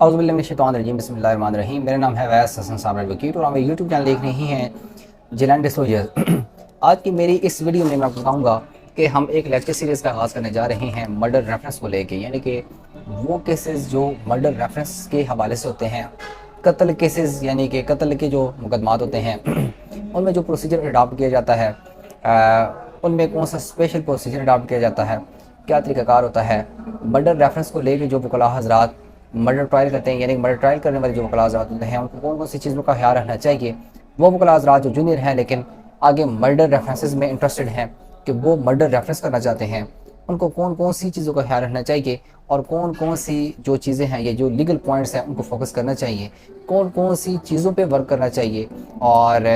औज़ुबिल्लाहिमिनश्शैतानिर्रजीम बिस्मिल्लाहिर्रहमानिर्रहीम। मेरा नाम है वैस हसन साबर वकील और आप मेरे यूट्यूब चैनल देख रहे हैं जिलान डिस्क्लोजर्स। आज की मेरी इस वीडियो में मैं आपको बताऊंगा कि हम एक लेक्चर सीरीज़ का आगाज़ करने जा रहे हैं मर्डर रेफरेंस को लेके, यानी कि वो केसेस जो मर्डर रेफरेंस के हवाले से होते हैं, कत्ल केसेस यानी कि कत्ल के जो मुकदमात होते हैं उनमें जो प्रोसीजर अडॉप्ट किया जाता है, उनमें कौन सा स्पेशल प्रोसीजर अडॉप्ट किया जाता है, क्या तरीक़ाकार होता है। मर्डर रेफरेंस को लेके जो वकला हज़रात मर्डर ट्रायल करते हैं, यानी मर्डर ट्रायल करने वाले जो वकला हज़रात होते हैं, उनको कौन कौन सी चीज़ों का ख्याल रखना चाहिए। वो वकला हज़रात जो जूनियर हैं लेकिन आगे मर्डर रेफरेंसेस में इंटरेस्टेड हैं कि वो मर्डर रेफरेंस करना चाहते हैं, उनको कौन कौन सी चीज़ों का ख्याल रखना चाहिए और कौन कौन सी जो चीज़ें हैं, ये जो लीगल पॉइंट्स हैं उनको फोकस करना चाहिए, कौन कौन सी चीज़ों पे वर्क करना चाहिए और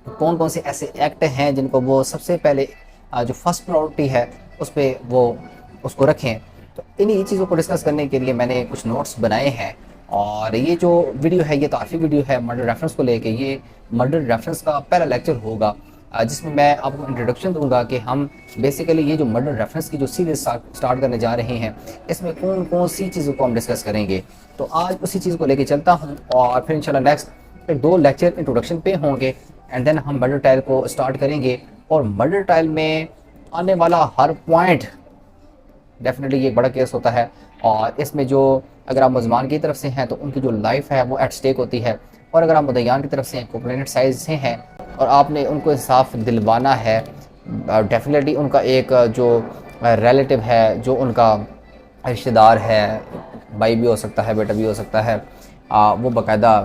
कौन कौन से ऐसे एक्ट हैं जिनको वो सबसे पहले जो फर्स्ट प्रायोरिटी है उस पर वो उसको रखें। तो इन्हीं चीज़ों को डिस्कस करने के लिए मैंने कुछ नोट्स बनाए हैं और ये जो वीडियो है ये तारीफी वीडियो है मर्डर रेफरेंस को लेके। ये मर्डर रेफरेंस का पहला लेक्चर होगा जिसमें मैं आपको इंट्रोडक्शन दूंगा कि हम बेसिकली ये जो मर्डर रेफरेंस की जो सीरीज स्टार्ट करने जा रहे हैं इसमें कौन कौन सी चीज़ों को हम डिस्कस करेंगे। तो आज उसी चीज़ को लेके चलता हूँ और फिर इंशाल्लाह नेक्स्ट 2 लेक्चर इंट्रोडक्शन पे होंगे एंड देन हम मर्डर ट्रायल को स्टार्ट करेंगे। और मर्डर ट्रायल में आने वाला हर पॉइंट डेफिनेटली ये एक बड़ा केस होता है और इसमें जो अगर आप मुलज़मान की तरफ से हैं तो उनकी जो लाइफ है वो एट स्टेक होती है, और अगर आप मुद्दईयान की तरफ से हैं, कंप्लेनेंट साइड से हैं और आपने उनको इंसाफ दिलवाना है, डेफिनेटली उनका एक जो रिलेटिव है, जो उनका रिश्तेदार है, भाई भी हो सकता है, बेटा भी हो सकता है, वो बाकायदा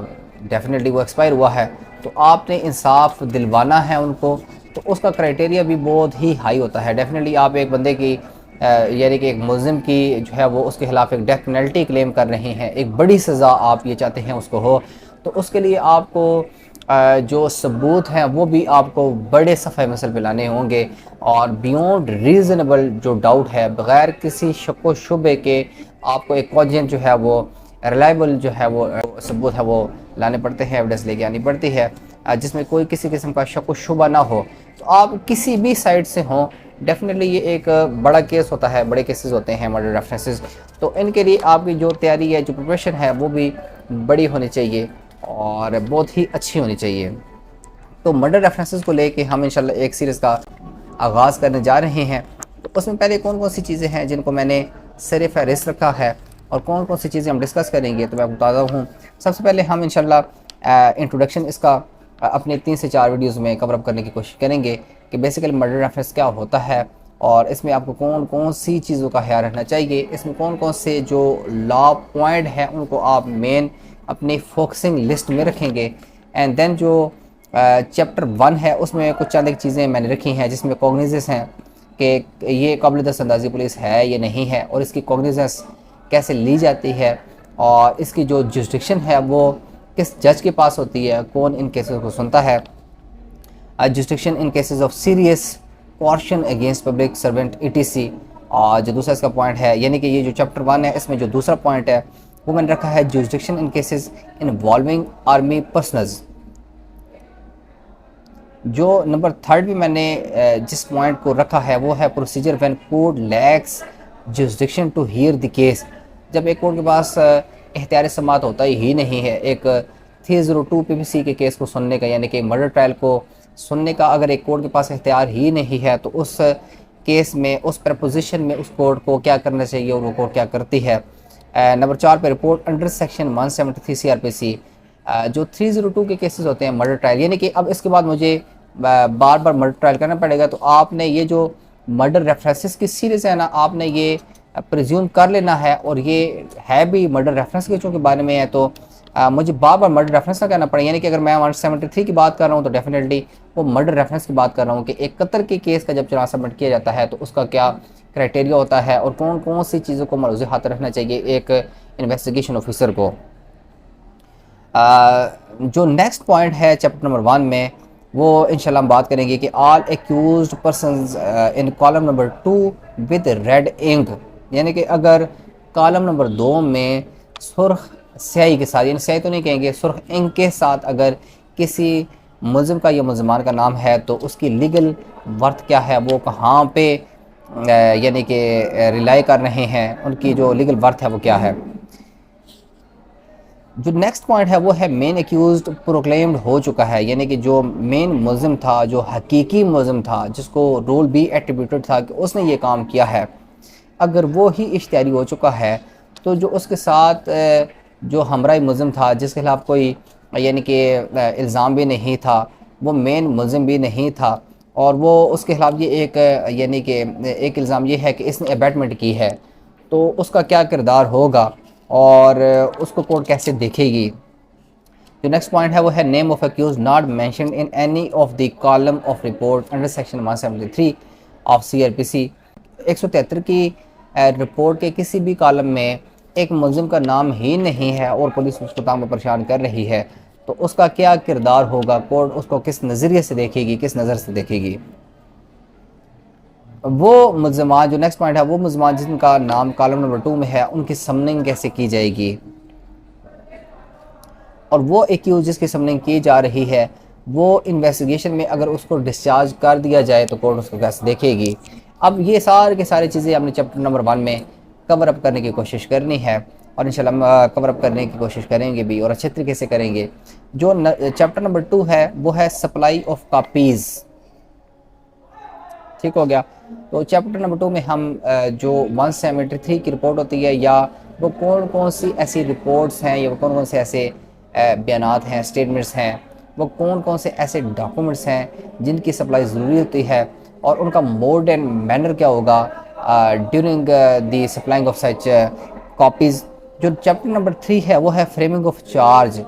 डेफिनेटली वो एक्सपायर हुआ है, तो आपने इंसाफ दिलवाना है उनको, तो उसका क्राइटेरिया भी बहुत ही हाई होता है। डेफिनेटली आप एक बंदे की यानी कि एक मुल्ज़िम की जो है वो उसके ख़िलाफ़ एक डेथ पेनल्टी क्लेम कर रहे हैं, एक बड़ी सज़ा आप ये चाहते हैं उसको हो, तो उसके लिए आपको जो सबूत हैं वो भी आपको बड़े सफ़े मसल पे लाने होंगे और बियॉन्ड रीज़नेबल जो डाउट है, बग़ैर किसी शक व शुबे के आपको एक कॉजेंट जो है वो रिलायबल जो है वो सबूत है वो लाने पड़ते हैं, एविडेंस लेके आनी पड़ती है जिसमें कोई किसी किस्म का शक व शुबा ना हो। तो आप किसी भी साइड से हों, डेफिनेटली ये एक बड़ा केस होता है, बड़े केसेस होते हैं मर्डर रेफरेंसेस, तो इनके लिए आपकी जो तैयारी है, जो प्रिपरेशन है वो भी बड़ी होनी चाहिए और बहुत ही अच्छी होनी चाहिए। तो मर्डर रेफरेंसेस को लेके हम इंशाल्लाह एक सीरीज़ का आगाज़ करने जा रहे हैं। तो उसमें पहले कौन कौन सी चीज़ें हैं जिनको मैंने सिर फहरिस्त रखा है और कौन कौन सी चीज़ें हम डिस्कस करेंगे, तो मैं बताता हूँ। सबसे पहले हम इंशाल्लाह इंट्रोडक्शन इसका अपने 3 से 4 वीडियोस में कवर अप करने की कोशिश करेंगे कि बेसिकली मर्डर रेफरेंस क्या होता है और इसमें आपको कौन कौन सी चीज़ों का ख्याल रखना चाहिए, इसमें कौन कौन से जो लॉ पॉइंट हैं उनको आप मेन अपनी फोकसिंग लिस्ट में रखेंगे। एंड देन जो चैप्टर 1 है उसमें कुछ चंद एक चीज़ें मैंने रखी हैं जिसमें कॉग्निजेंस हैं कि ये काबिल दस्तंदाजी पुलिस है ये नहीं है, और इसकी कॉग्निजेंस कैसे ली जाती है और इसकी जो जुरिस्डिक्शन है वो किस जज के पास होती है, कौन इन केसेस को सुनता है। Jurisdiction in cases of serious corruption against public servant ETC। और जो दूसरा इसका पॉइंट है, यानी कि ये जो चैप्टर 1 है इसमें जो दूसरा पॉइंट है वो मैंने रखा है jurisdiction in cases involving army personnels. जो नंबर 3 भी मैंने जिस पॉइंट को रखा है वो है procedure when court lacks jurisdiction to hear the case. जब एक कोर्ट के पास इख्तियार समाअत होता ही नहीं है एक 302 PPC के केस को सुनने का, यानी कि मर्डर ट्रायल को सुनने का, अगर एक कोर्ट के पास इख्तियार ही नहीं है तो उस केस में, उस प्रपोजिशन में उस कोर्ट को क्या करना चाहिए और वो कोर्ट क्या करती है। नंबर 4 पे रिपोर्ट अंडर सेक्शन 173 CRPC। जो 302 के केसेस होते हैं मर्डर ट्रायल, यानी कि अब इसके बाद मुझे बार बार मर्डर ट्रायल करना पड़ेगा, तो आपने ये जो मर्डर रेफरेंसेस की सीरीज़ है ना, आपने ये प्रिज्यूम कर लेना है, और ये है भी मर्डर रेफरेंस के चूँकि बारे में है तो मुझे बार बार मर्डर रेफरेंस ना कहना पड़े। यानी कि अगर मैं 173 की बात कर रहा हूँ तो डेफिनेटली वो मर्डर रेफरेंस की बात कर रहा हूँ कि एक कत्ल के केस का जब चलान सबमिट किया जाता है तो उसका क्या क्राइटेरिया होता है और कौन कौन सी चीज़ों को मलूज़ हाथ रखना चाहिए एक इन्वेस्टिगेशन ऑफिसर को। जो नेक्स्ट पॉइंट है चैप्टर नंबर 1 में वो इंशाल्लाह हम बात करेंगे कि all accused persons in column number 2 with red ink, यानी कि अगर कॉलम नंबर 2 में सुर्ख स्याही के साथ, यानी स्याही तो नहीं कहेंगे, सुर्ख इंक के साथ अगर किसी मुल्ज़िम का या मुल्ज़मान का नाम है तो उसकी लीगल वर्थ क्या है, वो कहाँ पे यानी कि रिलाई कर रहे हैं, उनकी जो लीगल वर्थ है वो क्या है। जो नेक्स्ट पॉइंट है वो है मेन एक्यूज्ड प्रोक्लेम्ड हो चुका है, यानी कि जो मेन मुलजिम था, जो हकीकी मुलजिम था, जिसको रोल भी एट्रीब्यूटेड था कि उसने ये काम किया है, अगर वो ही इश्तिहारी हो चुका है तो जो उसके साथ जो हमराई मुलजिम था, जिसके खिलाफ कोई यानी कि इल्ज़ाम भी नहीं था, वो मेन मुलजिम भी नहीं था, और वो उसके खिलाफ ये एक यानी कि एक इल्ज़ाम ये है कि इसने अबैटमेंट की है, तो उसका क्या किरदार होगा और उसको कोर्ट कैसे देखेगी। जो नेक्स्ट पॉइंट है वो है name of accuse not mention in any of the column of report under section 173 of CRPC। 173 की रिपोर्ट के किसी भी कॉलम में एक मुलजिम का नाम ही नहीं है और पुलिस उसको ताम परेशान कर रही है, तो उसका क्या किरदार होगा, कोर्ट उसको किस नज़रिए से देखेगी, किस नज़र से देखेगी। वो मुलजमान, जो नेक्स्ट पॉइंट है, वो मुलजमान जिनका नाम कॉलम नंबर 2 में है, उनकी समनिंग कैसे की जाएगी, और वो एक्यूज जिसकी समनिंग की जा रही है वो इन्वेस्टिगेशन में अगर उसको डिस्चार्ज कर दिया जाए तो कोर्ट उसको कैसे देखेगी। अब ये सारे के सारी चीज़ें हमने चैप्टर नंबर 1 में कवर अप करने की कोशिश करनी है, और इंशाल्लाह हम कवर अप करने की कोशिश करेंगे भी, और अच्छे तरीके से करेंगे। जो चैप्टर नंबर 2 है वो है सप्लाई ऑफ कापीज़, ठीक हो गया। तो चैप्टर नंबर 2 में हम जो 173 की रिपोर्ट होती है, या वो कौन कौन सी ऐसी रिपोर्ट्स हैं, या वो कौन कौन से ऐसे बयानात हैं, स्टेटमेंट्स हैं, वो कौन कौन से ऐसे डॉक्यूमेंट्स हैं जिनकी सप्लाई ज़रूरी होती है, और उनका मोड एंड मैनर क्या होगा during the supplying of such copies. जो चैप्टर नंबर 3 है वो है फ्रेमिंग ऑफ चार्ज।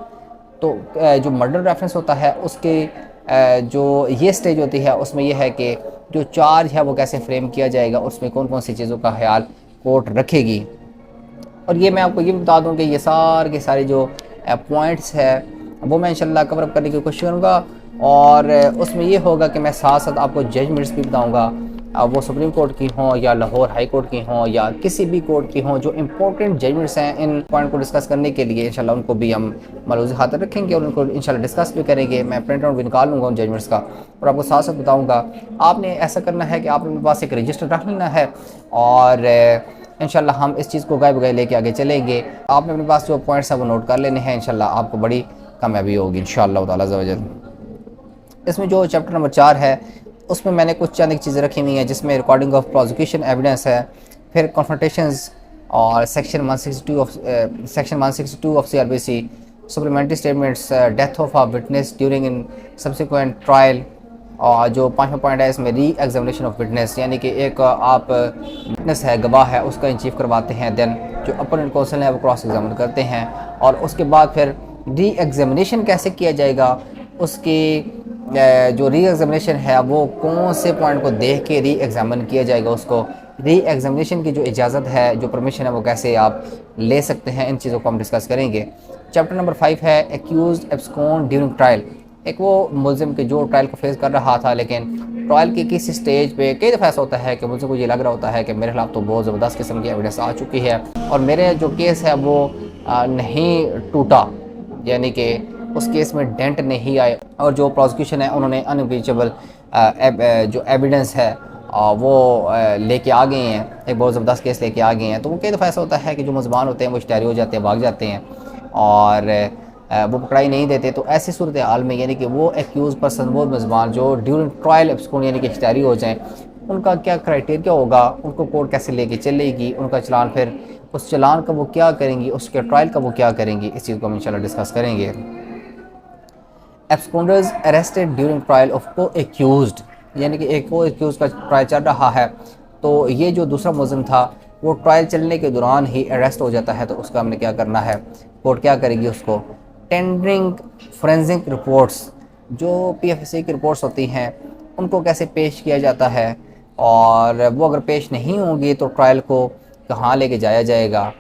तो जो मर्डर रेफरेंस होता है उसके जो ये स्टेज होती है उसमें यह है कि जो चार्ज है वो कैसे फ्रेम किया जाएगा, उसमें कौन कौन सी चीज़ों का ख्याल कोर्ट रखेगी। और ये मैं आपको ये बता दूं कि ये सारे के सारे जो पॉइंट्स है वो मैं इंशाल्लाह कवर अप करने की कोशिश करूँगा, और उसमें ये होगा कि मैं साथ साथ आपको जजमेंट्स भी बताऊँगा, वो सुप्रीम कोर्ट की हों या लाहौर हाई कोर्ट की हों या किसी भी कोर्ट की हों, जो इंपॉर्टेंट जजमेंट्स हैं इन पॉइंट को डिस्कस करने के लिए इंशाल्लाह उनको भी हम मलूज़ खातर रखेंगे और उनको इंशाल्लाह डिस्कस भी करेंगे। मैं प्रिंट आउट भी निकाल लूँगा उन जजमेंट्स का और आपको साथ साथ बताऊँगा। आपने ऐसा करना है कि आपने अपने पास एक रजिस्टर रख लेना है, और इंशाल्लाह हम इस चीज़ को गाय बगाए लेके आगे चलेंगे। आपने अपने पास जो पॉइंट्स हैं वो नोट कर लेने हैं, इंशाल्लाह आपको बड़ी कामयाबी होगी इंशाअल्लाह ताला अज़्ज़ व जल। इसमें जो चैप्टर नंबर 4 है उसमें मैंने कुछ चंद चीज़ें रखी हुई हैं, जिसमें रिकॉर्डिंग ऑफ प्रोसिक्यूशन एविडेंस है, फिर कॉन्फ्रंटेशंस और section 162 of CRPC, supplementary statements, death of a witness during in subsequent trial, और जो 5वां पॉइंट है इसमें री एग्जामिनेशन ऑफ विटनेस, यानी कि एक आप विटनेस है, गवाह है, उसका इन चीफ करवाते हैं, देन जो अपोनेंट कौंसल है वो क्रॉस एग्जामिन करते हैं, और उसके बाद फिर री एग्जामिनेशन कैसे किया जाएगा, उसकी जो री एग्जामिनेशन है वो कौन से पॉइंट को देख के री एग्जामिन किया जाएगा, उसको री एग्जामिनेशन की जो इजाज़त है, जो परमिशन है, वो कैसे आप ले सकते हैं, इन चीज़ों को हम डिस्कस करेंगे। चैप्टर नंबर 5 है एक्यूज्ड एब्सकॉन्ड ड्यूरिंग ट्रायल। एक वो मुलजिम के जो ट्रायल को फेस कर रहा था, लेकिन ट्रायल के किसी स्टेज पे कई दफ़ा ऐसा होता है कि मुझे को ये लग रहा होता है कि मेरे खिलाफ तो बहुत ज़बरदस्त किस्म की एविडेंस आ चुकी है और मेरे जो केस है वो नहीं टूटा, यानी कि उस केस में डेंट नहीं आए, और जो प्रोसिक्यूशन है उन्होंने अनइम्पीचेबल जो एविडेंस है वो लेके आ गए हैं, एक बहुत ज़बरदस्त केस लेके आ गए हैं। तो वो कई दफ़ा ऐसा होता है कि जो मुज़बान होते हैं वो इश्तिहारी हो जाते हैं, भाग जाते हैं और वो पकड़ाई नहीं देते। तो ऐसी सूरत हाल में यानी कि वो एक्यूज़ पर्सन, वो मुज़बान जो ड्यूरिंग ट्रायल एब्सकॉन्ड यानी कि इश्तिहारी हो जाएँ, उनका क्या क्राइटेरिया होगा, उनको कोर्ट कैसे लेके चलेगी, उनका चलान, फिर उस चलान का वो क्या करेंगी, उसके ट्रायल का वो क्या करेंगी, इस चीज़ को हम इंशाल्लाह डिस्कस करेंगे। एब्सकॉन्डर्स अरेस्टेड ड्यूरिंग ट्रायल ऑफ को एक्यूज्ड, यानी कि एक को एक्यूज़ का ट्रायल चल रहा है, तो ये जो दूसरा मुलज़िम था वो ट्रायल चलने के दौरान ही अरेस्ट हो जाता है, तो उसका हमने क्या करना है, कोर्ट क्या करेगी, उसको टेंडरिंग फोरेंसिक रिपोर्ट्स, जो PFC की रिपोर्ट्स होती हैं उनको कैसे पेश किया जाता है, और वो अगर पेश नहीं होंगी तो ट्रायल को कहाँ लेके जाया जाएगा,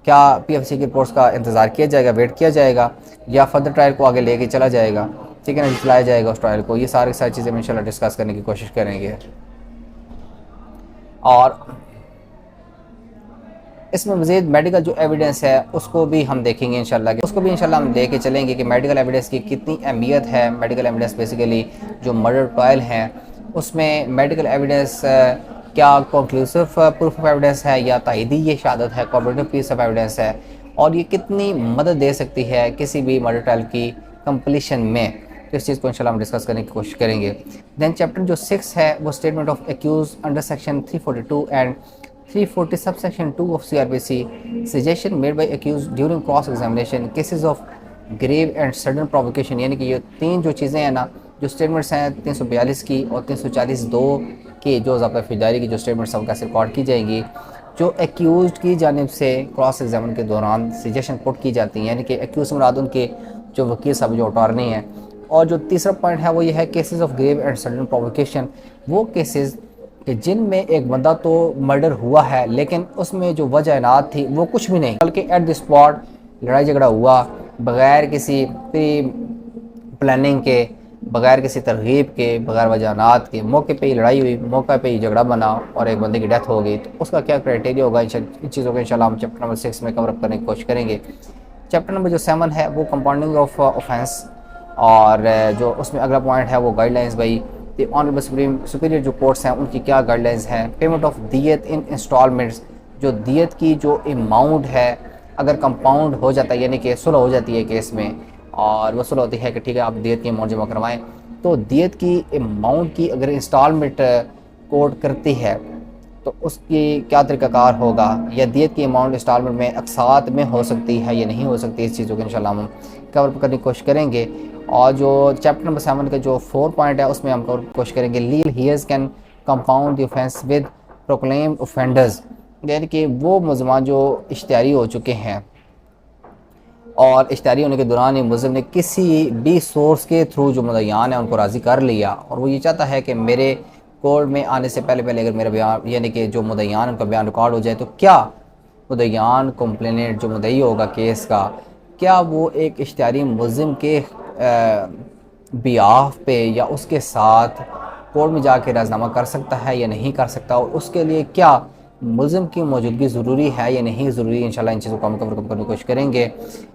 क्या PFC की रिपोर्ट्स का इंतज़ार किया जाएगा, वेट किया जाएगा, या फर्दर ट्रायल को आगे लेके चला जाएगा, ठीक है ना, चलाया जाएगा उस ट्रायल को। ये सारी चीज़ें हम इंशाल्लाह डिस्कस करने की कोशिश करेंगे। और इसमें मज़ीद मेडिकल जो एविडेंस है उसको भी हम देखेंगे इंशाल्लाह, उसको भी इंशाल्लाह हम लेके चलेंगे कि मेडिकल एविडेंस की कितनी अहमियत है। मेडिकल एविडेंस बेसिकली जो मर्डर ट्रायल हैं उसमें मेडिकल एविडेंस क्या कंक्लूसिव प्रूफ ऑफ एविडेंस है या तायदी ये शहादत है, कॉम्पिटेटिव पीस ऑफ एविडेंस है, और ये कितनी मदद दे सकती है किसी भी मर्डर ट्रायल की कंप्लीशन में, तो इस चीज़ को इंशाल्लाह हम डिस्कस करने की कोशिश करेंगे। दैन चैप्टर जो 6 है वो statement of accuse under section 342 and 340 sub section 2 of CRPC, suggestion made by accuse during cross examination, cases of grave and sudden provocation, यानी कि ये 3 जो चीज़ें हैं ना, जो स्टेटमेंट्स हैं 342 की और 340(2) की, जो ज़ाब्ता फौजदारी की जो स्टेटमेंट्स हैं कैसे रिकॉर्ड की जाएंगी, जो एक्यूज की जानिब से क्रॉस एग्जामिन के दौरान सजेशन पुट की जाती हैं, यानी कि एक्यूज मुराद उनके जो वकील साहब जो अटॉर्नी हैं। और जो तीसरा पॉइंट है वो ये है cases of grave and sudden provocation, वो केसेस कि जिनमें एक बंदा तो मर्डर हुआ है लेकिन उसमें जो वजहनात थी वो कुछ भी नहीं, बल्कि एट द स्पॉट लड़ाई झगड़ा हुआ बग़ैर किसी प्री प्लानिंग के, बग़ैर किसी तरगीब के, बग़ैर वजहनात के, मौके पे ही लड़ाई हुई, मौके पे ही झगड़ा बना और एक बंदे की डेथ हो गई, तो उसका क्या क्राइटेरिया होगा, इन चीज़ों को इंशाल्लाह हम चैप्टर नंबर 6 में कवर अप करने की कोशिश करेंगे। चैप्टर नंबर जो 7 है वो कंपाउंडिंग ऑफ ऑफेंस, और जो उसमें अगला पॉइंट है वो guidelines by the honourable superior जो कोर्ट्स हैं उनकी क्या गाइडलाइंस हैं। पेमेंट ऑफ दियत इन इंस्टॉलमेंट्स, जो दियत की जो अमाउंट है अगर कंपाउंड हो जाता है, यानी कि सुलह हो जाती है केस में और वह सुलह होती है कि ठीक है आप दियत की अमाउंट जमा करवाएं, तो दियत की अमाउंट की अगर इंस्टॉलमेंट कोर्ट करती है तो उसकी क्या तरीक़ाकार होगा, या दियत की अमाउंट इंस्टॉलमेंट में अक़सात में हो सकती है या नहीं हो सकती, इस चीज़ों को इंशाल्लाह हम कवर करने की कोशिश करेंगे। और जो चैप्टर नंबर 7 का जो 4 पॉइंट है उसमें हम कोशिश करेंगे legal heirs can compound the offence with proclaimed offenders, यानी कि वो मुलज़मान जो इश्तिहारी हो चुके हैं और इश्तिहारी होने के दौरान मुलज़िम ने किसी भी सोर्स के थ्रू जो मुद्दईयान है उनको राज़ी कर लिया और वो ये चाहता है कि मेरे कोर्ट में आने से पहले अगर मेरा बयान, यानी कि जो मुद्दईयान उनका बयान रिकॉर्ड हो जाए, तो क्या मुद्दईयान कंप्लेनेंट जो मुद्दई होगा केस का, क्या वो एक इश्तिहारी मुलज़िम के बिहाफ पे या उसके साथ कोर्ट में जाके राज़नामा कर सकता है या नहीं कर सकता, और उसके लिए क्या मुलज़िम की मौजूदगी ज़रूरी है या नहीं ज़रूरी, इंशाल्लाह इन चीज़ों को हम कवर करने की कोशिश करेंगे।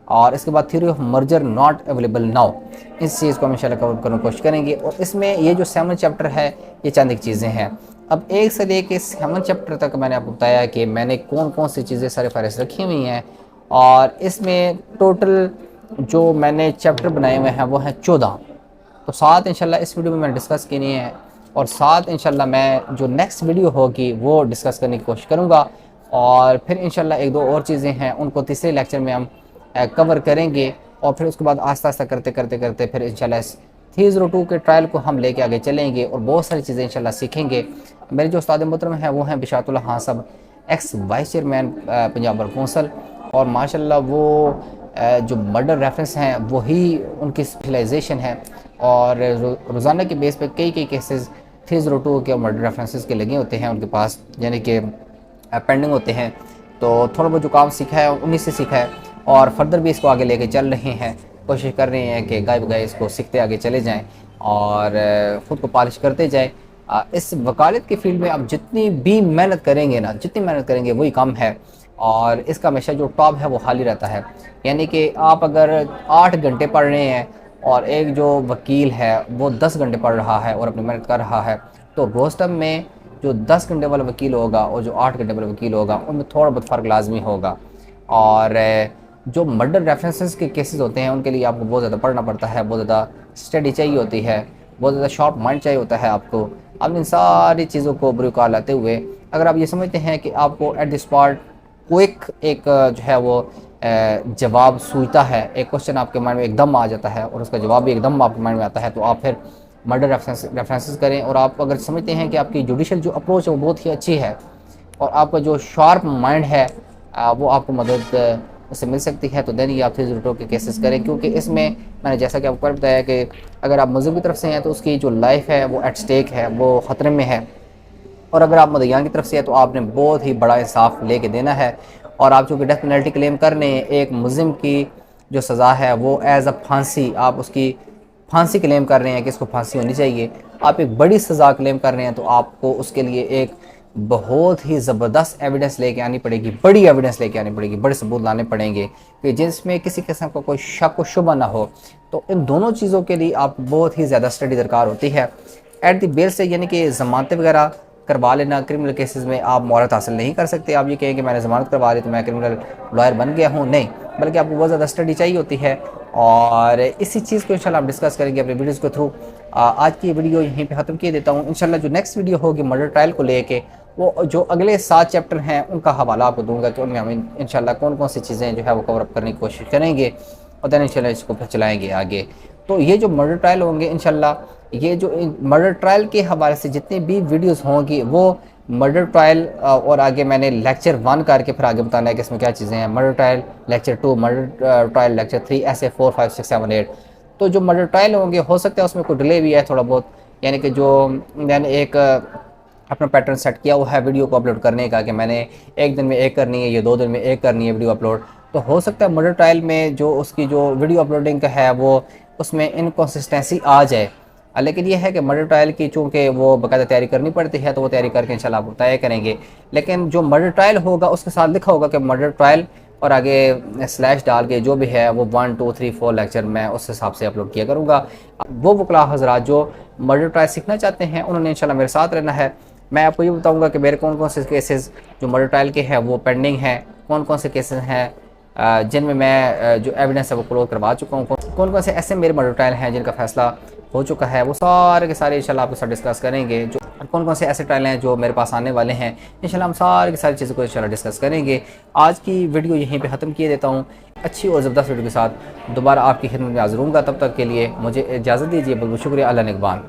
और इसके बाद theory of merger not available now, इस चीज़ को हम इंशाल्लाह कवर करने की कोशिश करेंगे। और इसमें ये जो 7 चैप्टर है ये चंद एक चीज़ें हैं। अब 1 से लेकर 7 चैप्टर तक मैंने आपको बताया कि मैंने कौन कौन सी चीज़ें सारे फहरिस्त रखी हुई हैं, और इसमें टोटल जो मैंने चैप्टर बनाए हुए हैं वो हैं 14, तो 7 इंशाल्लाह इस वीडियो में मैंने डिस्कस किए हैं और 7 इंशाल्लाह मैं जो नेक्स्ट वीडियो होगी वो डिस्कस करने की कोशिश करूँगा। और फिर इंशाल्लाह 1-2 और चीज़ें हैं उनको तीसरे लेक्चर में हम कवर करेंगे, और फिर उसके बाद आस्ता आस्ता करते फिर इंशाल्लाह 302 के ट्रायल को हम लेके आगे चलेंगे और बहुत सारी चीज़ें इंशाल्लाह सीखेंगे। मेरे जो उस्ताद मोहतरम हैं वो हैं बिशारतुल्लाह खान साहब, ex vice chairman Punjab bar council, और माशाल्लाह वो जो मर्डर रेफरेंस हैं वही उनकी स्पेशलाइजेशन है, और रोज़ाना के बेस पे कई केसेस 302 के मर्डर रेफरेंसेस के लगे होते हैं उनके पास, यानी कि पेंडिंग होते हैं। तो थोड़ा बहुत जो काम सीखा है उन्हीं से सीखा है और फर्दर भी इसको आगे लेके चल रहे हैं, कोशिश कर रहे हैं कि गाय बगाए इसको सीखते आगे चले जाएं और ख़ुद को पॉलिश करते जाएं। इस वकालत की फील्ड में आप जितनी भी मेहनत करेंगे ना, जितनी मेहनत करेंगे वही कम है, और इसका हमेशा जो टॉप है वो खाली रहता है। यानी कि आप अगर 8 घंटे पढ़ रहे हैं और एक जो वकील है वो 10 घंटे पढ़ रहा है और अपनी मेहनत कर रहा है, तो रोस्टम में जो 10 घंटे वाला वकील होगा और जो 8 घंटे वाला वकील होगा उनमें थोड़ा बहुत फ़र्क लाजमी होगा। और जो मर्डर रेफरेंसेस के केसेस होते हैं उनके लिए आपको बहुत ज़्यादा पढ़ना पड़ता है, बहुत ज़्यादा स्टडी चाहिए होती है, बहुत ज़्यादा शार्प माइंड चाहिए होता है आपको। अब इन सारी चीज़ों को बुरुकार लाते हुए अगर आप ये समझते हैं कि आपको एट द स्पॉट क्विक एक जो है वो जवाब सूझता है, एक क्वेश्चन आपके माइंड में एकदम आ जाता है और उसका जवाब भी एकदम आपके माइंड में आता है, तो आप फिर मर्डर रेफरेंसेस करें। और आप अगर समझते हैं कि आपकी जुडिशल जो अप्रोच है वो बहुत ही अच्छी है और आपका जो शार्प माइंड है वो आपको मदद उससे मिल सकती है, तो देन ये आप 302 के केसेस करें, क्योंकि इसमें मैंने जैसा कि आपको बताया कि अगर आप मुल्ज़िम की तरफ से हैं तो उसकी जो लाइफ है वो एट स्टेक है, वो ख़तरे में है, और अगर आप मुद्दईयान की तरफ से है तो आपने बहुत ही बड़ा इंसाफ लेके देना है। और आप चूँकि डेथ पेनल्टी क्लेम कर रहे हैं, एक मुल्ज़िम की जो सज़ा है वो एज़ अ फांसी, आप उसकी फांसी क्लेम कर रहे हैं कि इसको फांसी होनी चाहिए, आप एक बड़ी सज़ा क्लेम कर रहे हैं, तो आपको उसके लिए एक बहुत ही ज़बरदस्त एविडेंस लेके आनी पड़ेगी, बड़ी एविडेंस लेके आनी पड़ेगी, बड़े सबूत लाने पड़ेंगे कि जिसमें किसी किस्म का कोई शक व शुबा ना हो। तो इन दोनों चीज़ों के लिए आपको बहुत ही ज़्यादा स्टडी दरकार होती है। एट द बेल से यानी कि ज़मानतें वगैरह करवा लेना। क्रिमिनल केसेस में आप मोहरत हासिल नहीं कर सकते। आप ये कहें कि मैंने ज़मानत करवा ली तो मैं क्रिमिनल लॉयर बन गया हूँ, नहीं, बल्कि आपको बहुत ज़्यादा स्टडी चाहिए होती है। और इसी चीज़ को इंशाल्लाह हम डिस्कस करेंगे अपने वीडियोज़ के थ्रू। आज की वीडियो यहीं पे ख़त्म किए देता हूँ। इंशाल्लाह जो नेक्स्ट वीडियो होगी मर्डर ट्रायल को लेके, वो जो अगले 7 चैप्टर हैं उनका हवाला आपको दूंगा कि उनमें हम इंशाल्लाह कौन कौन सी चीज़ें जो है वो कवर अप करने की कोशिश करेंगे और दैन इंशाल्लाह इसको फिर चलाएँगे आगे। तो ये जो मर्डर ट्रायल होंगे इंशाल्लाह, ये जो मर्डर ट्रायल के हवाले से जितनी भी वीडियोस होंगी वो मर्डर ट्रायल और आगे मैंने लेक्चर 1 करके फिर आगे बताना है कि इसमें क्या चीज़ें हैं। Murder trial lecture 2, murder trial lecture 3, ऐसे 4, 5, 6, 7, 8। तो जो मर्डर ट्रायल होंगे हो सकता है उसमें कोई डिले भी है थोड़ा बहुत, यानी कि जो मैंने एक अपना पैटर्न सेट किया हुआ है वीडियो को अपलोड करने का कि मैंने एक दिन में एक करनी है या 2 दिन में एक करनी है वीडियो अपलोड। तो हो सकता है मर्डर ट्रायल में जो उसकी जो वीडियो अपलोडिंग का है वो उसमें इनकन्सिस्टेंसी आ जाए। लेकिन ये है कि मर्डर ट्रायल की चूँकि वो बाकायदा तैयारी करनी पड़ती है तो वो तैयारी करके इंशाल्लाह आप तय करेंगे। लेकिन जो मर्डर ट्रायल होगा उसके साथ लिखा होगा कि मर्डर ट्रायल और आगे स्लैश डाल के जो भी है वो 1, 2, 3, 4 लेक्चर मैं उस हिसाब से अपलोड किया करूँगा। वो वकला हज़रात जो मर्डर ट्रायल सीखना चाहते हैं उन्होंने इंशाल्लाह मेरे साथ रहना है। मैं आपको ये बताऊँगा कि मेरे कौन कौन से केसेस जो मर्डर ट्रायल के हैं वो पेंडिंग हैं, कौन कौन से केसेस हैं जिनमें मैं जो एविडेंस है वो क्लोज करवा चुका हूँ, कौन कौन से ऐसे मेरे मर्डर ट्रायल हैं जिनका फैसला हो चुका है, वो सारे के सारे इंशाल्लाह आपके साथ डिस्कस करेंगे। जो कौन कौन से ऐसे ट्रायल हैं जो मेरे पास आने वाले हैं, इंशाल्लाह हम सारी की सारी चीज़ों को इंशाल्लाह डिस्कस करेंगे। आज की वीडियो यहीं पे ख़त्म किए देता हूँ। अच्छी और ज़बरदस्त वीडियो के साथ दोबारा आपकी खिदमत में हाज़िर होऊंगा। तब तक के लिए मुझे इजाज़त दीजिए। बहुत बहुत शुक्रिया। अल्लाह निगहबान।